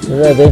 Ready?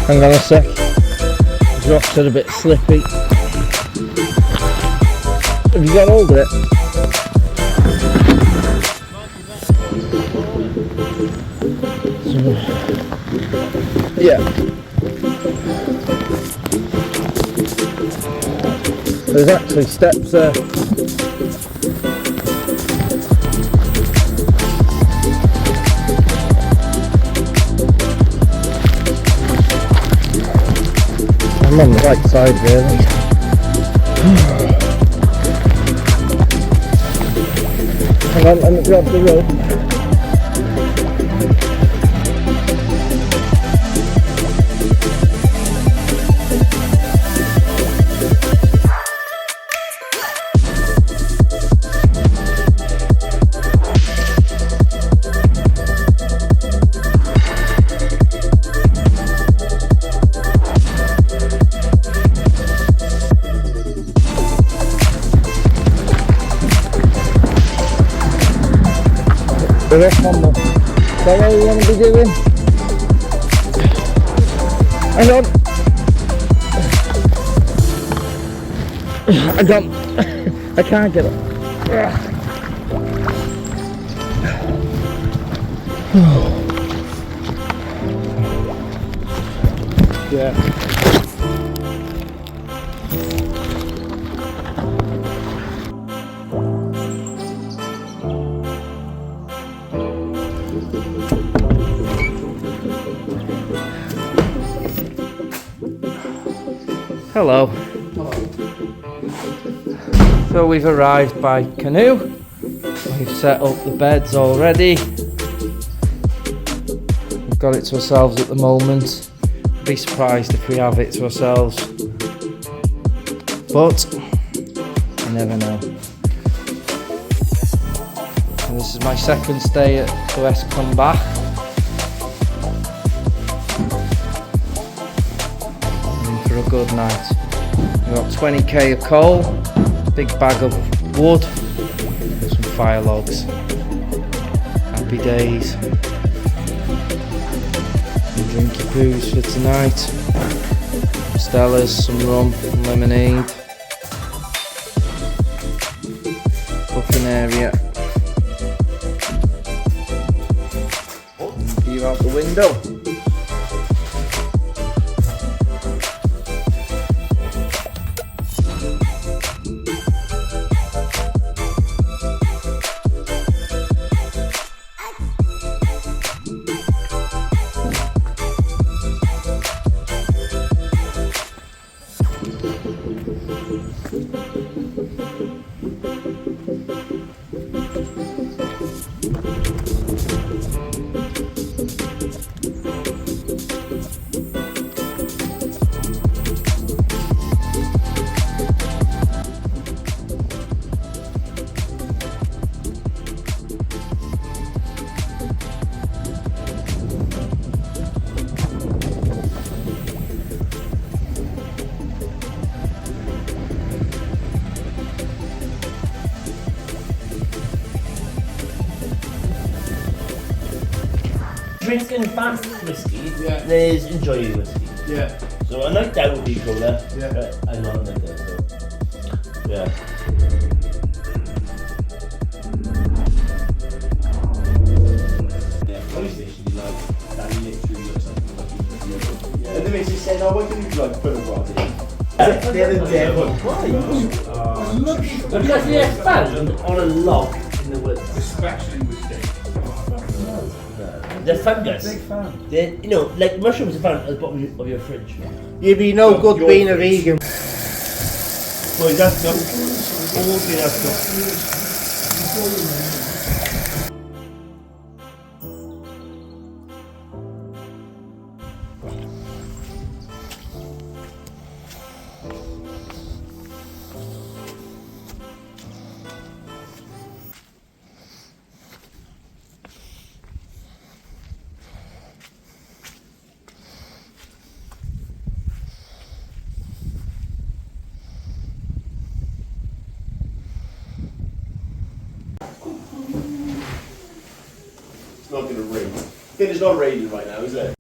Hang on a sec, the rocks are a bit slippy. Have you got hold of it? Yeah. There's actually steps there. I'm on the right side really. Hang on, let me grab the rope. The rest on the... Is that what you want to be doing? Hang on! I can't get it. Yeah. Hello. So we've arrived by Canoe. We've set up the beds already. We've got it to ourselves at the moment. Be surprised if we have it to ourselves, but you never know. And this is my second stay at the Welsh Bothy. For a good night. We've got 20k of coal, big bag of wood, and some fire logs. Happy days. Some drinky poos for tonight. Some Stellas, some rum, some lemonade. Cooking area. View out the window. Drinking fast whiskey, there's enjoy whiskey. Yeah. So So a night out would be cooler. Yeah. But I'm not a night out, so yeah. Yeah, police station, like that literally looks like yeah. And the missus said, "Oh, why didn't you like put a rod in?" They're the devil. Why? Because they're found on a log in the woods. Especially with sticks. They're fungus. Big fan. They're, you know, like mushrooms are found at the bottom of your fridge. You'd be no good Your being a fridge. vegan. Boys, that's good. All good, that's good. It's not going to rain. It's not raining right now, is it?